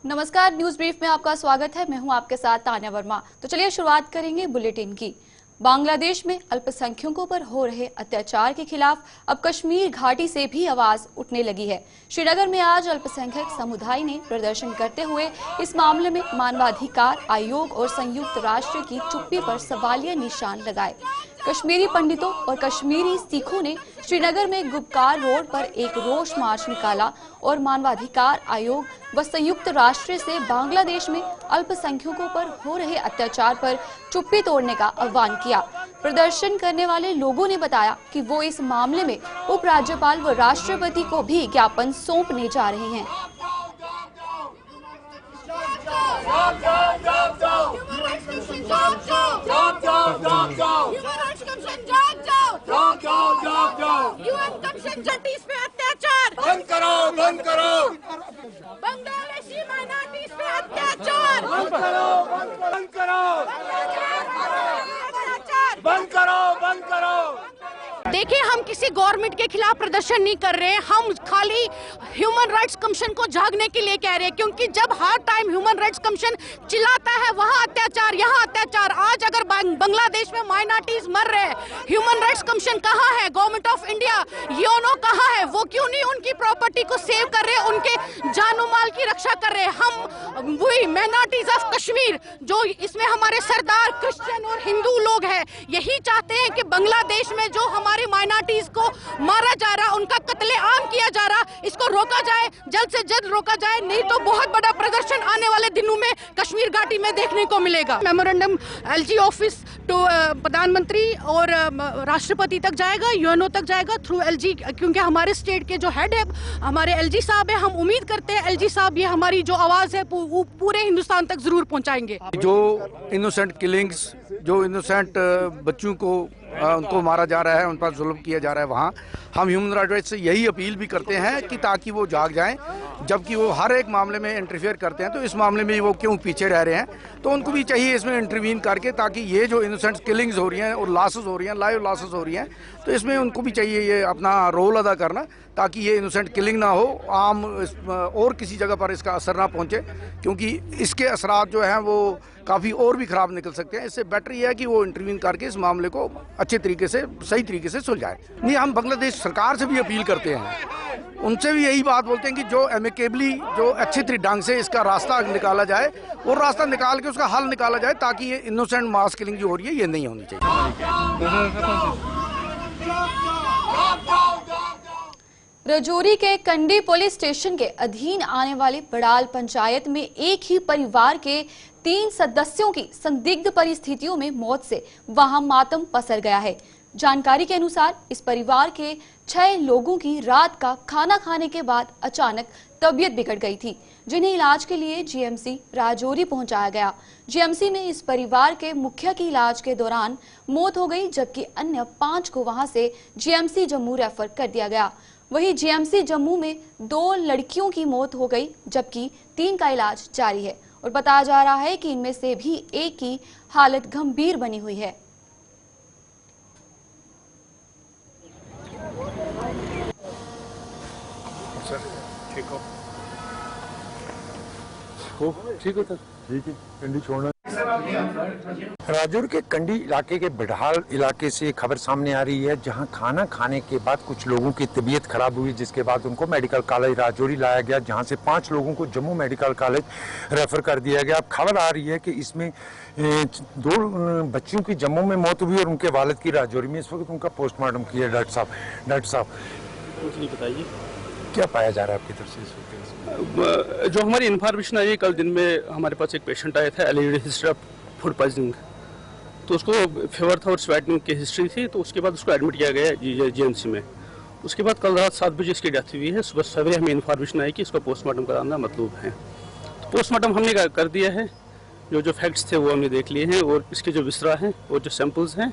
नमस्कार, news brief में आपका स्वागत है। मैं हूं आपके साथ तान्या वर्मा। तो चलिए शुरुआत करेंगे बुलेटिन की। बांग्लादेश में अल्पसंख्यकों पर हो रहे अत्याचार के खिलाफ अब कश्मीर घाटी से भी आवाज उठने लगी है। श्रीनगर में आज अल्पसंख्यक समुदाय ने प्रदर्शन करते हुए इस मामले में मानवाधिकार आयोग और संयुक्त राष्ट्र की चुप्पी पर सवालिया निशान लगाए। कश्मीरी पंडितों और कश्मीरी सिखों ने श्रीनगर में गुपकार रोड पर एक रोष मार्च निकाला और मानवाधिकार आयोग व संयुक्त राष्ट्र से बांग्लादेश में अल्पसंख्यकों पर हो रहे अत्याचार पर चुप्पी तोड़ने का आह्वान किया। प्रदर्शन करने वाले लोगों ने बताया कि वो इस मामले में उपराज्यपाल व राष्ट्रपति को भी ज्ञापन सौंपने जा रहे हैं। बंद करो, बंद करो, बांग्लादेशी माइनॉरिटीज पे अत्याचार बंद करो, बंद करो, बंद करो, बंद करो। देखिए, हम किसी गवर्नमेंट के खिलाफ प्रदर्शन नहीं कर रहे हैं, हम खाली ह्यूमन राइट्स कमीशन को जागने के लिए कह रहे हैं, क्योंकि जब हर टाइम ह्यूमन राइट्स कमीशन चिल्लाता है वहाँ अत्याचार, यहाँ अत्याचार। आज अगर बांग्लादेश में माइनॉरिटीज मर रहे हैं, ह्यूमन राइट्स कमीशन कहाँ है? गवर्नमेंट ऑफ इंडिया यूएनओ कहाँ है? वो क्यों नहीं उनकी प्रॉपर्टी को सेव कर रहे, उनके जानो माल की रक्षा कर रहे? हम वही माइनॉरिटीज ऑफ कश्मीर, जो इसमें हमारे सरदार क्रिश्चियन और हिंदू लोग हैं, यही चाहते हैं कि बांग्लादेश में जो हमारे माइनॉरिटीज को मारा जा रहा, उनका कत्लेआम किया जा रहा, इसको रोका जाए, जल्द से जल्द रोका जाए, नहीं तो बहुत बड़ा प्रदर्शन आने वाले दिनों में कश्मीर घाटी में देखने को मिलेगा। मेमोरेंडम एलजी ऑफिस तो प्रधानमंत्री और राष्ट्रपति तक जाएगा, यूएनओ तक जाएगा थ्रू एलजी, क्योंकि हमारे स्टेट के जो हेड है हमारे एलजी साहब है। हम उम्मीद करते हैं एलजी साहब ये हमारी जो आवाज है पूरे हिंदुस्तान तक जरूर पहुंचाएंगे। जो इनोसेंट किलिंग्स, जो इनोसेंट बच्चों को उनको मारा जा रहा है, उन पर जुल्म किया जा रहा है, वहाँ हम ह्यूमन राइट्स से यही अपील भी करते हैं कि ताकि वो जाग जाएं। जबकि वो हर एक मामले में इंटरफेयर करते हैं, तो इस मामले में वो क्यों पीछे रह रहे हैं? तो उनको भी चाहिए इसमें इंटरवीन करके, ताकि ये जो इनोसेंट किलिंग्स हो रही हैं और लॉसेस हो रही हैं, लाइव लॉसेस हो रही हैं, तो इसमें उनको भी चाहिए ये अपना रोल अदा करना, ताकि ये इनोसेंट किलिंग ना हो, आम और किसी जगह पर इसका असर ना पहुँचे, क्योंकि इसके असरात जो हैं वो काफ़ी और भी ख़राब निकल सकते हैं। इससे बेटर ये है कि वो इंटरवीन करके इस मामले को अच्छे तरीके से, सही तरीके से सुलझाए। नहीं, हम बांग्लादेश सरकार से भी अपील करते हैं, उनसे भी यही बात बोलते हैं कि जो एमिकेबली, जो अच्छे ढंग से इसका रास्ता निकाला जाए, वो रास्ता निकाल के उसका हल निकाला जाए, ताकि ये इनोसेंट मास किलिंग जो हो रही है ये नहीं होनी चाहिए। राजौरी के कंडी पुलिस स्टेशन के अधीन आने वाली बड़ाल पंचायत में एक ही परिवार के 3 सदस्यों की संदिग्ध परिस्थितियों में मौत से वहां मातम पसर गया है। जानकारी के अनुसार इस परिवार के 6 लोगों की रात का खाना खाने के बाद अचानक तबीयत बिगड़ गई थी, जिन्हें इलाज के लिए जीएमसी राजौरी पहुंचाया गया। जीएमसी में इस परिवार के मुखिया की इलाज के दौरान मौत हो गई, जबकि अन्य 5 को वहां से जीएमसी जम्मू रेफर कर दिया गया। वहीं जीएमसी जम्मू में 2 लड़कियों की मौत हो गई, जबकि 3 का इलाज जारी है और बताया जा रहा है कि इनमें से भी एक की हालत गंभीर बनी हुई है। ठीक है, कंडी छोड़ना। राजौरी के कंडी इलाके के बिढ़ाल इलाके से खबर सामने आ रही है, जहां खाना खाने के बाद कुछ लोगों की तबीयत खराब हुई, जिसके बाद उनको मेडिकल कॉलेज राजौरी लाया गया, जहां से 5 लोगों को जम्मू मेडिकल कॉलेज रेफर कर दिया गया। अब खबर आ रही है कि इसमें 2 बच्चियों की जम्मू में मौत हुई और उनके वालिद की राजौरी में। इस वक्त उनका पोस्टमार्टम किया। डॉक्टर साहब कुछ नहीं बताइए, क्या पाया जा रहा है आपकी तरफ से इस वक्त? जो हमारी इन्फॉर्मेशन आई, कल दिन में हमारे पास एक पेशेंट आया था, elevated history of food poisoning, तो उसको फीवर था और स्वेटिंग की हिस्ट्री थी, तो उसके बाद उसको एडमिट किया गया जीएमसी में। उसके बाद कल रात 7 बजे इसकी डेथ हुई है। सुबह सवेरे हमें इन्फॉर्मेशन आई कि इसको पोस्टमार्टम कराना मतलब है, तो पोस्टमार्टम हमने कर दिया है। जो फैक्ट्स थे वो हमने देख लिए हैं, और इसके जो विसरा हैं और जो सैंपल्स हैं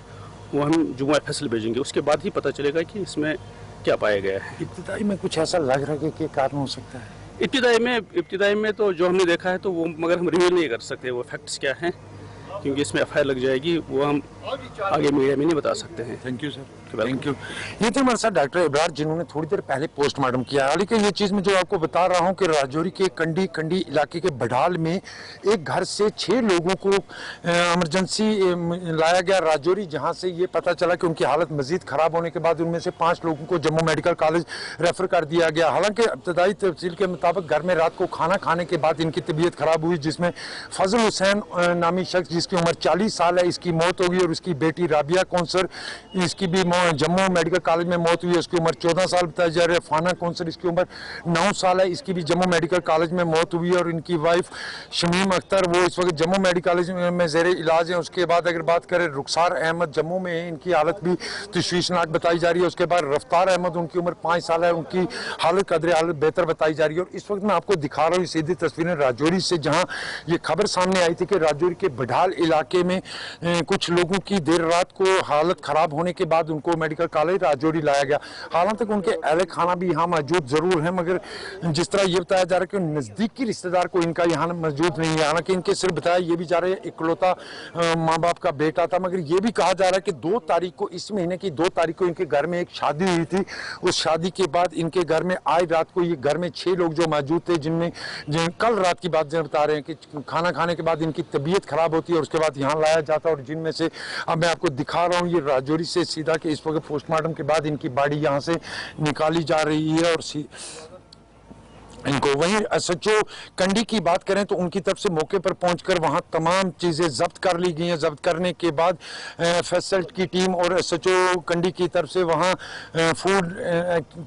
वो हम जुम्मा फैसल भेजेंगे, उसके बाद ही पता चलेगा कि इसमें क्या पाया गया है। इब्तिदाई में कुछ ऐसा लग रहा है कि कारण हो सकता है? इब्तिदाई में तो जो हमने देखा है तो वो मगर हम रिवील नहीं कर सकते वो फैक्ट्स क्या हैं, क्योंकि इसमें FIR लग जाएगी, वो हम आगे मीडिया में नहीं बता सकते हैं। Thank you sir, thank you. ये थे हमारे साथ डॉक्टर इब्रार जिन्होंने थोड़ी देर पहले पोस्टमार्टम किया। हालांकि ये चीज़ मैं जो आपको बता रहा हूँ कि राजौरी के कंडी इलाके के बढ़ाल में एक घर से 6 लोगों को इमरजेंसी लाया गया राजौरी, जहाँ से ये पता चला कि उनकी हालत मजीद ख़राब होने के बाद उनमें से 5 लोगों को जम्मू मेडिकल कॉलेज रेफर कर दिया गया। हालांकि इब्तदाई तफसील के मुताबिक घर में रात को खाना खाने के बाद इनकी तबीयत ख़राब हुई, जिसमें फजल हुसैन नामी शख्स जिसकी उम्र 40 साल है, इसकी मौत हो गई, और उसकी बेटी राबिया कौंसर, इसकी भी जम्मू मेडिकल कॉलेज में मौत हुई है, उसकी उम्र 14 साल बताई जा रही है। फाना कौंसर, इसकी उम्र 9 साल है, इसकी भी जम्मू मेडिकल कॉलेज में मौत हुई है, और इनकी वाइफ शमीम अख्तर वो इस वक्त जम्मू मेडिकल कॉलेज में ज़ेरे इलाज है। उसके बाद अगर बात करें रुखसार अहमद जम्मू में है, इनकी हालत भी तशवीशनाक बताई जा रही है। उसके बाद रफ्तार अहमद, उनकी उम्र 5 साल है, उनकी हालत कदर हालत बेहतर बताई जा रही है। और इस वक्त मैं आपको दिखा रहा हूँ सीधी तस्वीरें राजौरी से, जहाँ ये खबर सामने आई थी कि राजौरी के बढ़ाल इलाके में कुछ लोगों की देर रात को हालत खराब होने के बाद उनको मेडिकल कॉलेज राजौरी लाया गया। हालांकि उनके अहले खाना भी यहाँ मौजूद जरूर है, मगर जिस तरह ये बताया जा रहा है कि नज़दीकी रिश्तेदार को इनका यहाँ मौजूद नहीं है। हालांकि इनके सिर्फ बताया ये भी जा रहे हैं इकलौता माँ बाप का बेटा था, मगर ये भी कहा जा रहा है कि 2 तारीख को, इस महीने की 2 तारीख को इनके घर में एक शादी हुई थी। उस शादी के बाद इनके घर में आज रात को ये घर में 6 लोग जो मौजूद थे, जिनमें कल रात की बात बता रहे हैं कि खाना खाने के बाद इनकी तबीयत खराब होती है और उसके बाद यहाँ लाया जाता है। और जिनमें से अब मैं आपको दिखा रहा हूँ ये राजौरी से सीधा कि इस वक्त पोस्टमार्टम के बाद इनकी बॉडी यहाँ से निकाली जा रही है और इनको वहीं SHO कंडी की बात करें तो उनकी तरफ से मौके पर पहुंचकर वहां तमाम चीज़ें जब्त कर ली गई हैं। जब्त करने के बाद FSL की टीम और SHO कंडी की तरफ से वहां फूड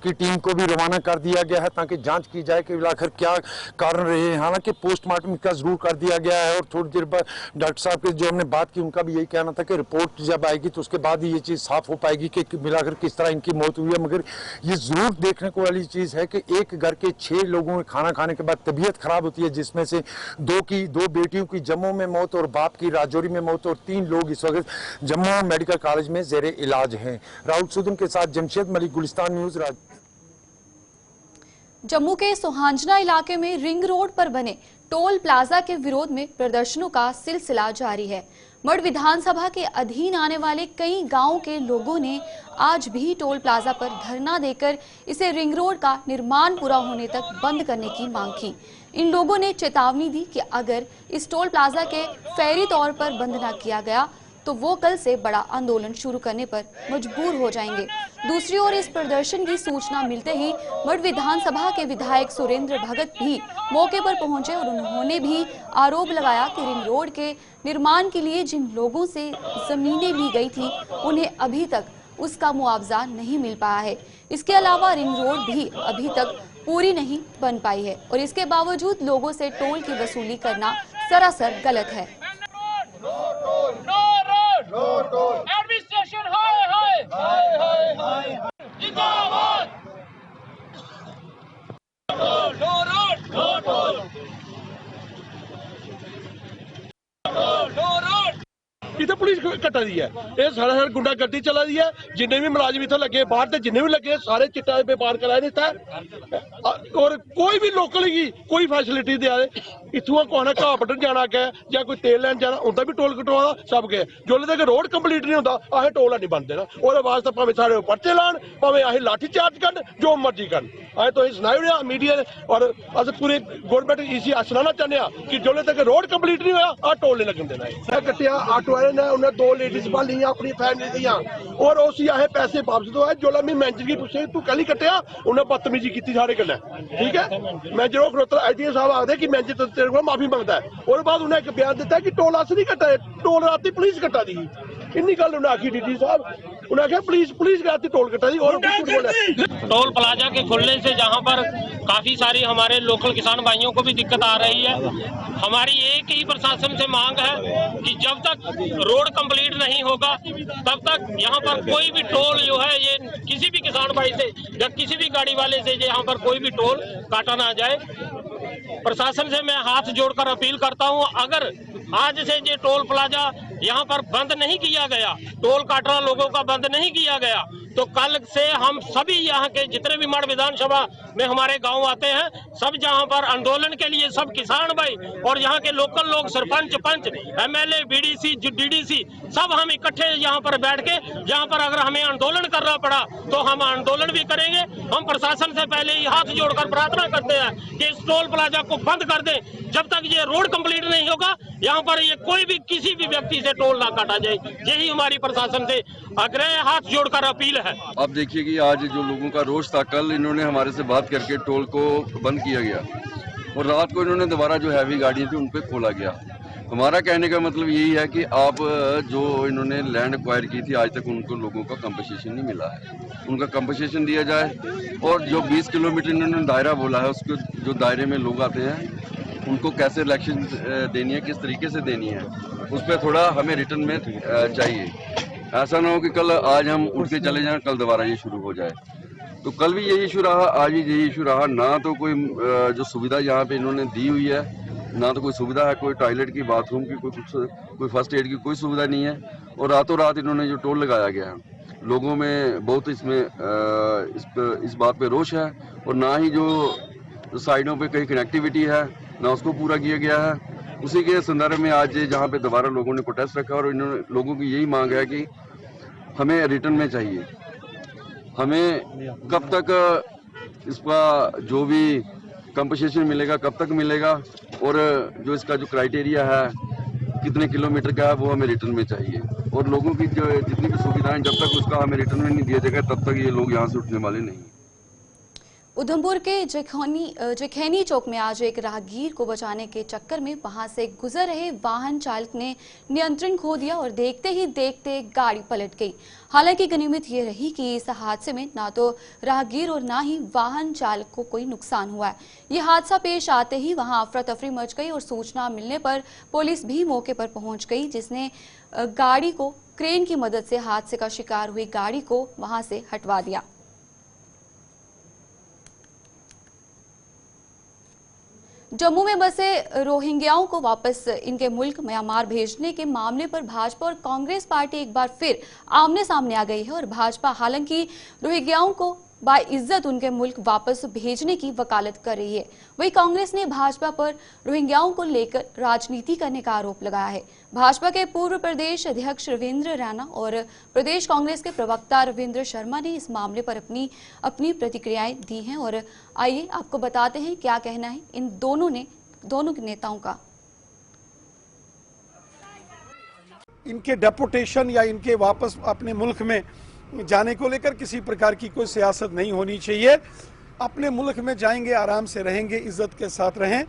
की टीम को भी रवाना कर दिया गया है ताकि जांच की जाए कि आखिर क्या कारण रहे हैं। हालांकि पोस्टमार्टम का जरूर कर दिया गया है और थोड़ी देर बाद डॉक्टर साहब के जो हमने बात की उनका भी यही कहना था कि रिपोर्ट जब आएगी तो उसके बाद ही ये चीज़ साफ हो पाएगी कि मिलाकर किस तरह इनकी मौत हुई है। मगर ये ज़रूर देखने को वाली चीज़ है कि एक घर के 6 लोगों में खाना खाने के बाद तबीयत खराब होती है, जिसमें से 2 बेटियों की जम्मू में मौत और बाप की राजौरी में मौत, और 3 लोग इस वक्त जम्मू मेडिकल कॉलेज में ज़ेरे इलाज हैं। राहुल सुदन के साथ जमशेद मलिक, गुलिस्तान न्यूज़। जम्मू के सोहांजना इलाके में रिंग रोड पर बने टोल प्लाजा के विरोध में प्रदर्शनों का सिलसिला जारी है। मढ़ विधानसभा के अधीन आने वाले कई गांवों के लोगों ने आज भी टोल प्लाजा पर धरना देकर इसे रिंग रोड का निर्माण पूरा होने तक बंद करने की मांग की। इन लोगों ने चेतावनी दी कि अगर इस टोल प्लाजा के फौरी तौर पर बंद न किया गया तो वो कल से बड़ा आंदोलन शुरू करने पर मजबूर हो जाएंगे। दूसरी ओर इस प्रदर्शन की सूचना मिलते ही मढ़ विधानसभा के विधायक सुरेंद्र भगत भी मौके पर पहुंचे और उन्होंने भी आरोप लगाया कि रिंग रोड के निर्माण के लिए जिन लोगों से जमीनें ली गई थी उन्हें अभी तक उसका मुआवजा नहीं मिल पाया है। इसके अलावा रिंग रोड भी अभी तक पूरी नहीं बन पाई है और इसके बावजूद लोगों से टोल की वसूली करना सरासर गलत है। एडमिनिस्ट्रेशन हाय हाय हाय हाय हाय जिंदाबाद। No road no toll, no road. इतने पुलिस कट्टा दी है, ये सारा गुंडागर्दी चला दी है। जिन्ने भी मुलाजिम इतने लगे बाहर से, जिन्ने भी लगे सारे चिट्टा व्यापार करा देता है और कोई भी लोकल की कोई फैसिलिटी दे इतों कोने घा बड्ढन जाना अगे या कोई तेल लैन जाना उनका भी टोल कटवा सब गए। जोल्ले तक रोड कंप्लीट नहीं होता असें टोल नहीं बनते ना, और वास्ते भावें साढ़े पर्चे लान भावें असें लाठी चार्ज कर जो मर्जी कर। असें तो सनाई मीडिया ने और अस पूरी गौरमेंट इसी सुनाना चाहते कि जोल्ले तक रोड कंप्लीट नहीं होया टोल नहीं लगन देना। कट्टिया ऑटो वाले ने उन्हें 2 लेडीज पाली अपनी फैमिली दियां और उसी असें पैसे वापस दो। जोल्ले मैं मैनेजर की पूछे तू कल कट्टिया उन्हें बदतमीजी की सारे कन्नै, ठीक है। मैं जो खड़ोता IDO साहब आखते कि मैनेजर तेरे को माफी मंगता है और बाद उन्हें एक बयान दिता कि टोल अस नहीं कट्टा, टोल राती पुलिस कट्टा दी। इन्नी गल उन्हें आखी DG साहब, उन्हें आखिया पुलिस राती टोल कट्टा दी। और टोल प्लाजा के खुलने से जहां पर काफी सारी हमारे लोकल किसान भाइयों को भी दिक्कत आ रही है, हमारी एक ही प्रशासन से मांग है कि जब तक रोड कंप्लीट नहीं होगा तब तक यहाँ पर कोई भी टोल जो है ये किसी भी किसान भाई से या किसी भी गाड़ी वाले से यहाँ पर कोई भी टोल काटा ना जाए। प्रशासन से मैं हाथ जोड़कर अपील करता हूं, अगर आज से ये टोल प्लाजा यहाँ पर बंद नहीं किया गया, टोल काटना लोगों का बंद नहीं किया गया, तो कल से हम सभी यहाँ के जितने भी मठ विधानसभा में हमारे गांव आते हैं, सब जहाँ पर आंदोलन के लिए सब किसान भाई और यहाँ के लोकल लोग, सरपंच, पंच, एमएलए, बीडीसी, डीडीसी, सब हम इकट्ठे यहाँ पर बैठ के, जहाँ पर अगर हमें आंदोलन करना पड़ा तो हम आंदोलन भी करेंगे। हम प्रशासन से पहले ही हाथ जोड़कर प्रार्थना करते हैं कि इस टोल प्लाजा को बंद कर दें। जब तक ये रोड कंप्लीट नहीं होगा, यहाँ पर ये कोई भी किसी भी व्यक्ति से टोल ना काटा जाए। यही हमारी प्रशासन से आग्रह, हाथ जोड़कर अपील है। आप देखिए कि आज जो लोगों का रोष था, कल इन्होंने हमारे से बात करके टोल को बंद किया गया और रात को इन्होंने दोबारा जो हैवी गाड़ियाँ थी उन पर खोला गया। हमारा कहने का मतलब यही है कि आप जो इन्होंने लैंड एक्वायर की थी, आज तक उनको लोगों का कंपनसेशन नहीं मिला है। उनका कंपनसेशन दिया जाए और जो 20 किलोमीटर इन्होंने दायरा बोला है, उसके जो दायरे में लोग आते हैं उनको कैसे इलेक्शन देनी है, किस तरीके से देनी है, उस पर थोड़ा हमें रिटर्न में चाहिए। ऐसा ना हो कि कल आज हम उठ के चले जाएं, कल दोबारा ये शुरू हो जाए। तो कल भी यही इशू रहा, आज भी यही इशू रहा। ना तो कोई जो सुविधा यहाँ पे इन्होंने दी हुई है, ना तो कोई सुविधा है, कोई टॉयलेट की, बाथरूम की, कोई फर्स्ट एड की कोई सुविधा नहीं है। और रातों रात इन्होंने जो टोल लगाया गया है, लोगों में बहुत इसमें इस बात पे रोष है। और ना ही जो साइडों पे कहीं कनेक्टिविटी है, ना उसको पूरा किया गया है। उसी के संदर्भ में आज जहाँ पे दोबारा लोगों ने प्रोटेस्ट रखा और इन्होंने लोगों की यही मांग है कि हमें रिटर्न में चाहिए। हमें कब तक इसका जो भी कंपनसेशन मिलेगा, कब तक मिलेगा, और जो इसका जो क्राइटेरिया है कितने किलोमीटर का है, वो हमें रिटर्न में चाहिए। और लोगों की जो जितनी भी सुविधाएं, जब तक उसका हमें रिटर्न में नहीं दिया जाएगा, तब तक ये लोग यहाँ से उठने वाले नहीं। उधमपुर के जखैनी चौक में आज एक राहगीर को बचाने के चक्कर में वहां से गुजर रहे वाहन चालक ने नियंत्रण खो दिया और देखते ही देखते गाड़ी पलट गई। हालांकि गनीमत ये रही कि इस हादसे में ना तो राहगीर और ना ही वाहन चालक को कोई नुकसान हुआ है। ये हादसा पेश आते ही वहां अफरा तफरी मच गई और सूचना मिलने पर पुलिस भी मौके पर पहुंच गई, जिसने गाड़ी को क्रेन की मदद से हादसे का शिकार हुई गाड़ी को वहां से हटवा दिया। जम्मू में बसे रोहिंग्याओं को वापस इनके मुल्क म्यांमार भेजने के मामले पर भाजपा और कांग्रेस पार्टी एक बार फिर आमने सामने आ गई है और भाजपा हालांकि रोहिंग्याओं को बाइज्जत उनके मुल्क वापस भेजने की वकालत कर रही है, वहीं कांग्रेस ने भाजपा पर रोहिंग्याओं को लेकर राजनीति करने का आरोप लगाया है। भाजपा के पूर्व प्रदेश अध्यक्ष रविंद्र रैना और प्रदेश कांग्रेस के प्रवक्ता रविंद्र शर्मा ने इस मामले पर अपनी प्रतिक्रियाएं दी हैं और आइए आपको बताते हैं क्या कहना है इन दोनों के नेताओं का। इनके डेपुटेशन या इनके वापस अपने मुल्क में जाने को लेकर किसी प्रकार की कोई सियासत नहीं होनी चाहिए। अपने मुल्क में जाएंगे, आराम से रहेंगे, इज्जत के साथ रहें।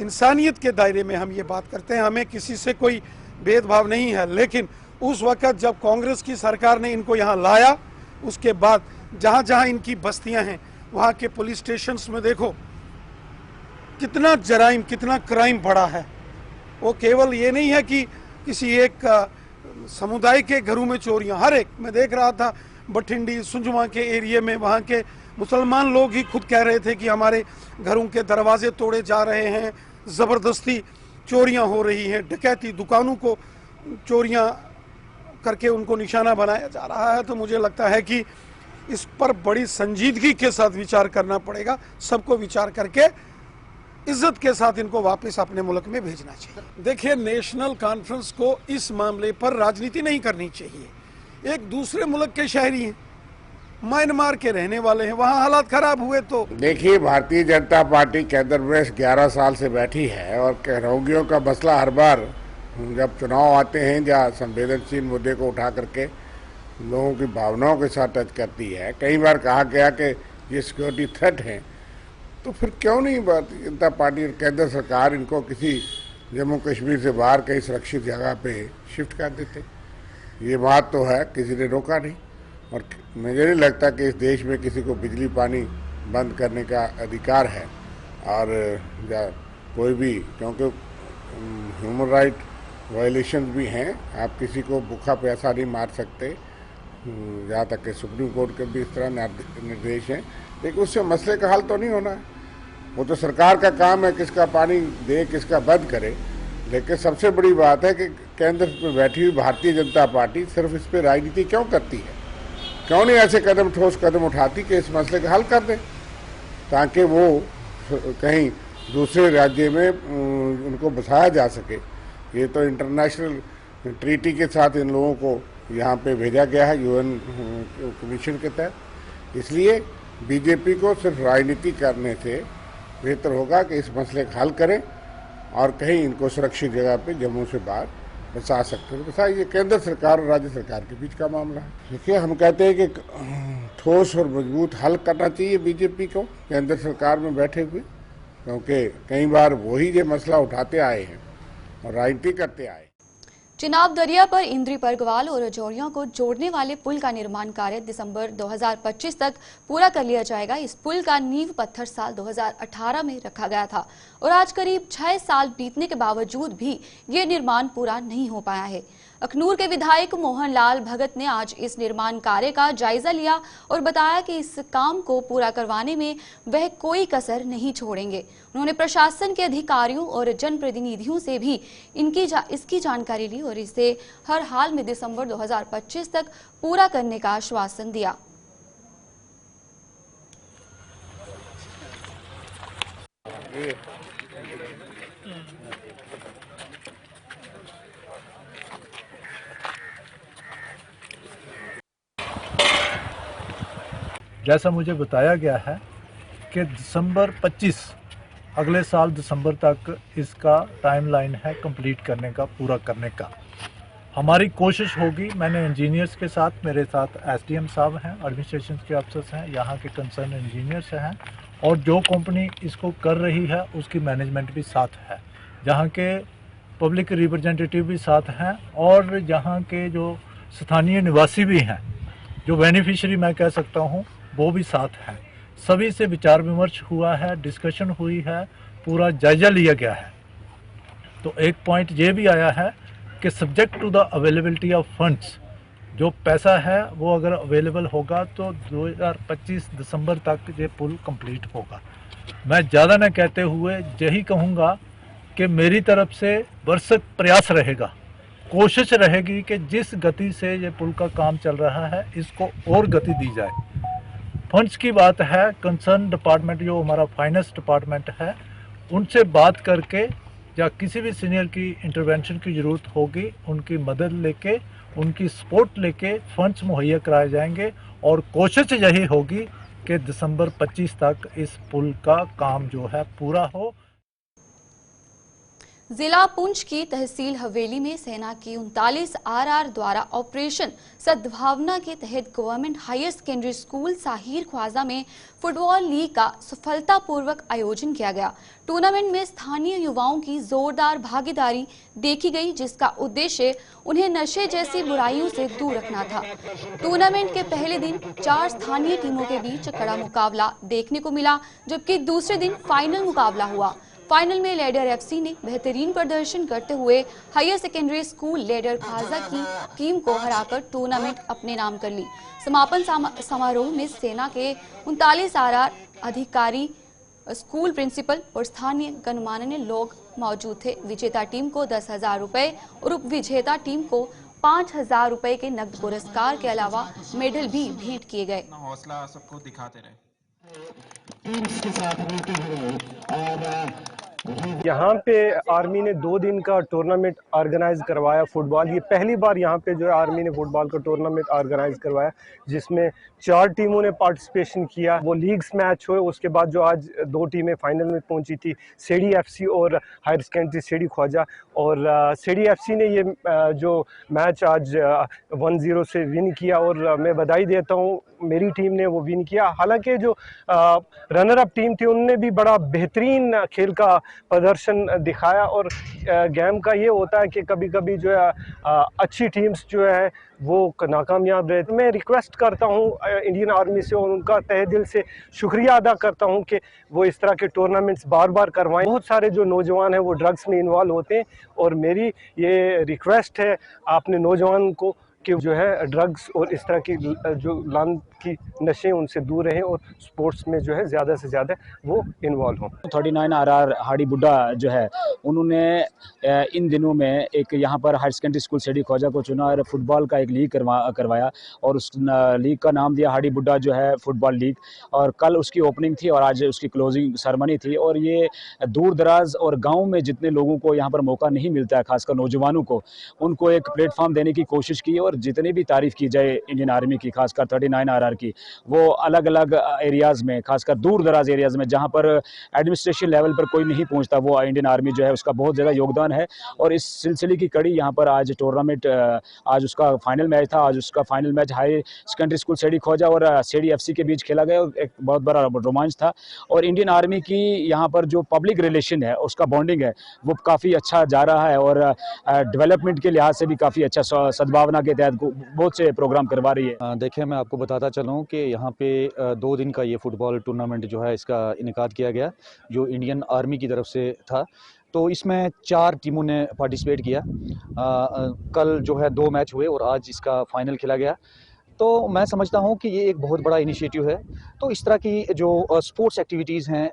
इंसानियत के दायरे में हम ये बात करते हैं, हमें किसी से कोई भेदभाव नहीं है। लेकिन उस वक्त जब कांग्रेस की सरकार ने इनको यहाँ लाया, उसके बाद जहाँ जहाँ इनकी बस्तियाँ हैं, वहाँ के पुलिस स्टेशन में देखो कितना जराइम, कितना क्राइम बढ़ा है। वो केवल ये नहीं है कि किसी एक समुदाय के घरों में चोरियां, हर एक, मैं देख रहा था बठिंडी सुंजमा के एरिया में, वहाँ के मुसलमान लोग ही खुद कह रहे थे कि हमारे घरों के दरवाजे तोड़े जा रहे हैं, ज़बरदस्ती चोरियां हो रही हैं, डकैती, दुकानों को चोरियां करके उनको निशाना बनाया जा रहा है। तो मुझे लगता है कि इस पर बड़ी संजीदगी के साथ विचार करना पड़ेगा। सबको विचार करके इज्जत के साथ इनको वापस अपने मुल्क में भेजना चाहिए। देखिए, नेशनल कॉन्फ्रेंस को इस मामले पर राजनीति नहीं करनी चाहिए। एक दूसरे मुल्क के शहरी हैं, म्यांमार के रहने वाले हैं, वहाँ हालात खराब हुए तो देखिए, भारतीय जनता पार्टी केंद्र में 11 साल से बैठी है और रोहिंग्याओं का मसला हर बार जब चुनाव आते हैं या संवेदनशील मुद्दे को उठा करके लोगों की भावनाओं के साथ टच करती है। कई बार कहा गया कि ये सिक्योरिटी थ्रेट है, तो फिर क्यों नहीं भारतीय जनता पार्टी और केंद्र सरकार इनको किसी जम्मू कश्मीर से बाहर कहीं सुरक्षित जगह पे शिफ्ट कर देते। ये बात तो है, किसी ने रोका नहीं। और मुझे नहीं लगता कि इस देश में किसी को बिजली पानी बंद करने का अधिकार है और कोई भी, क्योंकि ह्यूमन राइट वायलेशन भी हैं। आप किसी को भूखा प्यासा नहीं मार सकते, जहाँ तक कि सुप्रीम कोर्ट के भी इस तरह निर्देश हैं। लेकिन उससे मसले का हल तो नहीं होना है। वो तो सरकार का काम है किसका पानी दे, किसका बंद करे। लेकिन सबसे बड़ी बात है कि केंद्र में बैठी हुई भारतीय जनता पार्टी सिर्फ इस पर राजनीति क्यों करती है, क्यों नहीं ऐसे कदम, ठोस कदम उठाती कि इस मसले का हल कर दें, ताकि वो कहीं दूसरे राज्य में उनको बसाया जा सके। ये तो इंटरनेशनल ट्रीटी के साथ इन लोगों को यहाँ पे भेजा गया है UN कमीशन के तहत। इसलिए बीजेपी को सिर्फ राजनीति करने से बेहतर होगा कि इस मसले का हल करें और कहीं इनको सुरक्षित जगह पे जम्मू से बाहर बसा सकते हैं। बसा ये केंद्र सरकार और राज्य सरकार के बीच का मामला है। देखिए, हम कहते हैं कि ठोस और मजबूत हल करना चाहिए बीजेपी को केंद्र सरकार में बैठे हुए, क्योंकि कई बार वही ये मसला उठाते आए हैं और राजनीति करते आए। चिनाब दरिया पर इंद्री परगवाल और रजौरिया को जोड़ने वाले पुल का निर्माण कार्य दिसंबर 2025 तक पूरा कर लिया जाएगा। इस पुल का नींव पत्थर साल 2018 में रखा गया था और आज करीब 6 साल बीतने के बावजूद भी ये निर्माण पूरा नहीं हो पाया है। अखनूर के विधायक मोहन लाल भगत ने आज इस निर्माण कार्य का जायजा लिया और बताया कि इस काम को पूरा करवाने में वह कोई कसर नहीं छोड़ेंगे। उन्होंने प्रशासन के अधिकारियों और जनप्रतिनिधियों से भी इसकी जानकारी ली और इसे हर हाल में दिसंबर 2025 तक पूरा करने का आश्वासन दिया। जैसा मुझे बताया गया है कि दिसंबर 25 अगले साल दिसंबर तक इसका टाइमलाइन है कंप्लीट करने का, पूरा करने का। हमारी कोशिश होगी, मैंने इंजीनियर्स के साथ, मेरे साथ SDM साहब हैं, एडमिनिस्ट्रेशन के अफसर्स हैं, यहाँ के कंसर्न इंजीनियर्स हैं और जो कंपनी इसको कर रही है उसकी मैनेजमेंट भी साथ है, जहाँ के पब्लिक रिप्रेजेंटेटिव भी साथ हैं और यहाँ के जो स्थानीय निवासी भी हैं, जो बेनिफिशियरी मैं कह सकता हूँ, वो भी साथ हैं। सभी से विचार विमर्श हुआ है, डिस्कशन हुई है, पूरा जायजा लिया गया है। तो एक पॉइंट ये भी आया है कि subject to the availability of funds, जो पैसा है वो अगर अवेलेबल होगा तो 2025 दिसंबर तक ये पुल कंप्लीट होगा। मैं ज़्यादा न कहते हुए यही कहूँगा कि मेरी तरफ से भरसक प्रयास रहेगा, कोशिश रहेगी कि जिस गति से ये पुल का काम चल रहा है इसको और गति दी जाए। फंड्स की बात है, कंसर्न डिपार्टमेंट जो हमारा फाइनेंस डिपार्टमेंट है उनसे बात करके या किसी भी सीनियर की इंटरवेंशन की ज़रूरत होगी, उनकी मदद लेके, उनकी सपोर्ट लेके फंड्स मुहैया कराए जाएंगे और कोशिश यही होगी कि दिसंबर 25 तक इस पुल का काम जो है पूरा हो। जिला पुंछ की तहसील हवेली में सेना की 39 RR द्वारा ऑपरेशन सद्भावना के तहत government higher secondary school Sahir Khwaja में फुटबॉल लीग का सफलतापूर्वक आयोजन किया गया। टूर्नामेंट में स्थानीय युवाओं की जोरदार भागीदारी देखी गई, जिसका उद्देश्य उन्हें नशे जैसी बुराइयों से दूर रखना था। टूर्नामेंट के पहले दिन 4 स्थानीय टीमों के बीच कड़ा मुकाबला देखने को मिला, जबकि दूसरे दिन फाइनल मुकाबला हुआ। फाइनल में लेडर FC ने बेहतरीन प्रदर्शन करते हुए हायर सेकेंडरी स्कूल लेडर ख्वाजा की टीम को हराकर टूर्नामेंट अपने नाम कर ली। समापन समारोह में सेना के 39 RR अधिकारी, स्कूल प्रिंसिपल और स्थानीय गणमान्य लोग मौजूद थे। विजेता टीम को 10,000 रुपए और उप विजेता टीम को 5,000 रुपए के नकद पुरस्कार के अलावा मेडल भी भेंट किए गए। हौसला सबको दिखाते रहे। यहाँ पे आर्मी ने 2 दिन का टूर्नामेंट ऑर्गेनाइज करवाया फुटबॉल। ये पहली बार यहाँ पे जो है आर्मी ने फुटबॉल का टूर्नामेंट ऑर्गेनाइज करवाया, जिसमें 4 टीमों ने पार्टिसिपेशन किया। वो लीग्स मैच हुए, उसके बाद जो आज 2 टीमें फाइनल में पहुंची थी, सेडी FC और हायर सेकेंडरी सेडी ख्वाजा। और सेडी FC ने ये जो मैच आज 1-0 से विन किया और मैं बधाई देता हूँ, मेरी टीम ने वो विन किया। हालांकि जो रनर अप टीम थी उनने भी बड़ा बेहतरीन खेल का प्रदर्शन दिखाया। और गेम का ये होता है कि कभी कभी जो है अच्छी टीम्स जो है वो नाकामयाब रहती। मैं रिक्वेस्ट करता हूँ इंडियन आर्मी से और उनका तहे दिल से शुक्रिया अदा करता हूँ कि वो इस तरह के टूर्नामेंट्स बार बार करवाएं। बहुत सारे जो नौजवान हैं वो ड्रग्स में इन्वॉल्व होते हैं और मेरी ये रिक्वेस्ट है, आपने नौजवान को कि जो है ड्रग्स और इस तरह की जो लान की नशे उनसे दूर रहें और स्पोर्ट्स में जो है ज़्यादा से ज़्यादा वो इन्वॉल्व हों। 39 RR हाड़ी बुड्ढा जो है उन्होंने इन दिनों में एक यहाँ पर हायर सेकेंडरी स्कूल सेडी ख्वाजा को चुना और फुटबॉल का एक लीग करवाया और उस लीग का नाम दिया हाड़ी बुड्ढा जो है फुटबॉल लीग। और कल उसकी ओपनिंग थी और आज उसकी क्लोजिंग सेरेमनी थी। और ये दूर दराज और गाँव में जितने लोगों को यहाँ पर मौका नहीं मिलता है, खासकर नौजवानों को, उनको एक प्लेटफॉर्म देने की कोशिश की। और जितनी भी तारीफ़ की जाए इंडियन आर्मी की, खासकर 39 RR की, वो अलग अलग एरियाज़ में, खासकर दूर दराज एरियाज़ में जहाँ पर एडमिनिस्ट्रेशन लेवल पर कोई नहीं पहुँचता, वो इंडियन आर्मी जो है उसका बहुत ज़्यादा योगदान है। और इस सिलसिले की कड़ी यहाँ पर आज टूर्नामेंट, आज उसका फाइनल मैच था। आज उसका final match high secondary school सेडी ख्वाजा और सेडी FC के बीच खेला गया और एक बहुत बड़ा रोमांच था। और इंडियन आर्मी की यहाँ पर जो पब्लिक रिलेशन है, उसका बॉन्डिंग है, वो काफ़ी अच्छा जा रहा है और डेवलपमेंट के लिहाज से भी काफ़ी अच्छा, सद्भावना के तहत बहुत से प्रोग्राम करवा रही है। देखिए, मैं आपको बताता चलूँ कि यहाँ पे 2 दिन का ये फुटबॉल टूर्नामेंट जो है इसका इनेकाद किया गया, जो इंडियन आर्मी की तरफ से था। तो इसमें 4 टीमों ने पार्टिसिपेट किया। कल जो है 2 मैच हुए और आज इसका फाइनल खेला गया। तो मैं समझता हूँ कि ये एक बहुत बड़ा इनिशिएटिव है। तो इस तरह की जो स्पोर्ट्स एक्टिविटीज़ हैं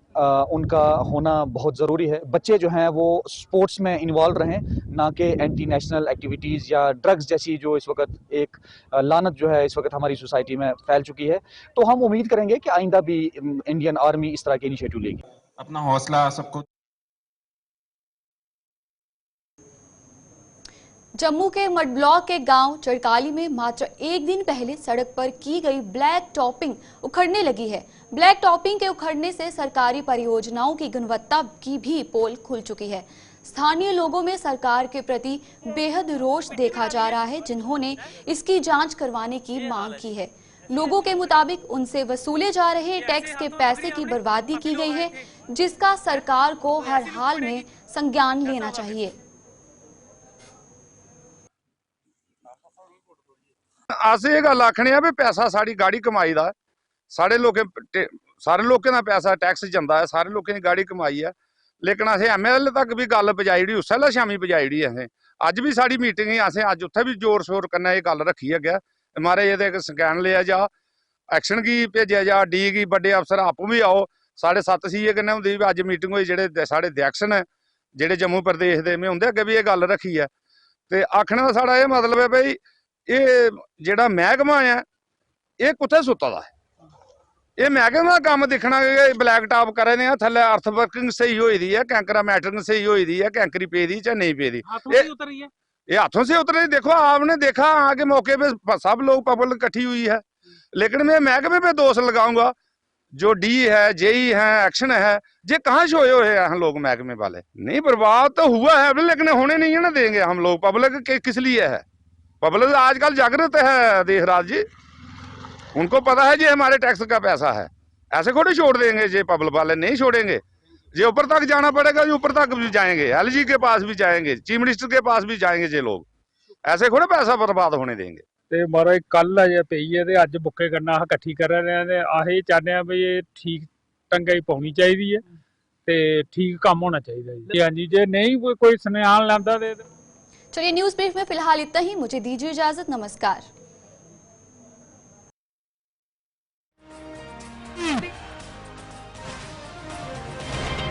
उनका होना बहुत ज़रूरी है। बच्चे जो हैं वो स्पोर्ट्स में इन्वॉल्व रहें, ना कि एंटी नेशनल एक्टिविटीज़ या ड्रग्स जैसी जो इस वक्त एक लानत जो है इस वक्त हमारी सोसाइटी में फैल चुकी है। तो हम उम्मीद करेंगे कि आइंदा भी इंडियन आर्मी इस तरह के इनिशिएटिव लेगी। अपना हौसला सबको। जम्मू के मड ब्लॉक के गांव चड़काली में मात्र एक दिन पहले सड़क पर की गई ब्लैक टॉपिंग उखड़ने लगी है। ब्लैक टॉपिंग के उखड़ने से सरकारी परियोजनाओं की गुणवत्ता की भी पोल खुल चुकी है। स्थानीय लोगों में सरकार के प्रति बेहद रोष देखा जा रहा है, जिन्होंने इसकी जांच करवाने की मांग की है। लोगों के मुताबिक उनसे वसूले जा रहे टैक्स के पैसे की बर्बादी की गई है, जिसका सरकार को हर हाल में संज्ञान लेना चाहिए। ਅਸੀਂ ਇਹ ਗੱਲ ਆਖਣੀ ਆ ਵੀ ਪੈਸਾ ਸਾਡੀ ਗਾੜੀ ਕਮਾਈ ਦਾ, ਸਾਰੇ ਲੋਕਾਂ ਦਾ ਪੈਸਾ ਟੈਕਸ ਜਾਂਦਾ ਹੈ, ਸਾਰੇ ਲੋਕਾਂ ਦੀ ਗਾੜੀ ਕਮਾਈ ਹੈ। ਲੇਕਿਨ ਅਸੀਂ MLA ਤੱਕ ਵੀ ਗੱਲ ਪਹੁੰਚਾਈ ਢੀ, ਉਸੇ ਵੇਲੇ ਸ਼ਾਮੀ ਪਹੁੰਚਾਈ ਢੀ। ਅਸੀਂ ਅੱਜ ਵੀ ਸਾਡੀ ਮੀਟਿੰਗ ਹੀ, ਅਸੀਂ ਅੱਜ ਉੱਥੇ ਵੀ ਜ਼ੋਰ ਸ਼ੋਰ ਕਰਨਾ ਇਹ ਗੱਲ ਰੱਖੀ ਹੈ ਗਿਆ ਮਾਰੇ ਇਹਦੇ ਇੱਕ ਸਕੈਨ ਲਿਆ ਜਾ, ਐਕਸ਼ਨ ਕੀ ਭੇਜਿਆ ਜਾ, ਡੀ ਕੀ ਵੱਡੇ ਅਫਸਰ ਆਪੂ ਵੀ ਆਓ। 7:30 ਸੀ ਇਹ ਕਹਿੰਦੇ ਹੁੰਦੀ ਵੀ ਅੱਜ ਮੀਟਿੰਗ ਹੋਈ, ਜਿਹੜੇ ਸਾਡੇ ਅਧਿਆਕਸ਼ ਨੇ ਜਿਹੜੇ ਜੰਮੂ ਪ੍ਰਦੇਸ਼ ਦੇ ਮੈਂ ਹੁੰਦੇ ਅੱਗੇ ਵੀ ਇਹ ਗੱਲ ਰੱਖੀ ਹੈ। ਤੇ ਆਖਣ ਦਾ ਸਾਡਾ ਇਹ ਮਤਲਬ ਹੈ ਬਈ ਇਹ ਜਿਹੜਾ ਮਹਿਕਮਾ ਆ ਇਹ ਕਿੱਥੇ ਸੁੱਤਾ ਦਾ ਹੈ। ਇਹ ਮਹਿਕਮੇ ਦਾ ਕੰਮ ਦੇਖਣਾ ਕਿ ਬਲੈਕ ਟਾਪ ਕਰ ਰਹੇ ਆ, ਥੱਲੇ ਅਰਥ ਵਰਕਿੰਗ ਸਹੀ ਹੋਈ ਦੀ ਹੈ, ਕੈਂਕਰਾ ਮੈਟਰਿੰਗ सही ਹੋਈ ਦੀ ਹੈ, ਕੈਂਕਰੀ ਪੇ ਦੀ ਚਾहे नहीं पे दी, ये हाथों से उतर रही। देखो आपने देखा आगे मौके पे सब लोग पब्लिक इकट्ठी हुई है, लेकिन मैं महकमे पे दोष लगाऊंगा, जो डी है, जेई है, एक्शन है, ये कहाँ सोए हुए हैं लोग महकमे वाले। नहीं, बर्बाद तो हुआ है लेकिन होने नहीं है ना देंगे हम लोग। पब्लिक किस लिए है? पब्लिक आजकल जागृत है देशराज जी, उनको पता है जी हमारे टैक्स का पैसा है, ऐसे थोड़ी छोड़ देंगे जी। पब्लिक वाले नहीं छोड़ेंगे जी, ऊपर तक जाना पड़ेगा जी, ऊपर तक भी जाएंगे, LG के पास भी जाएंगे, चीफ मिनिस्टर के पास भी जाएंगे जी। लोग ऐसे थोड़े पैसा बर्बाद होने देंगे। ਤੇ ਮਾਰੋ ਕੱਲ ਅਜੇ ਪਈ ਹੈ ਤੇ ਅੱਜ ਬੁੱਕੇ ਕਰਨਾ ਆਹ ਇਕੱਠੀ ਕਰ ਰਹੇ ਨੇ ਤੇ ਆਹੀ ਚਾਹੁੰਦੇ ਆ ਵੀ ਇਹ ਠੀਕ ਟੰਗਾਈ ਪਾਉਣੀ ਚਾਹੀਦੀ ਹੈ ਤੇ ਠੀਕ ਕੰਮ ਹੋਣਾ ਚਾਹੀਦਾ ਜੀ। ਹਾਂਜੀ, ਜੇ नहीं कोई सुनयान लाता। चलिए न्यूज ब्रीफ में फिलहाल इतना ही, मुझे दीजिए इजाजत, नमस्कार।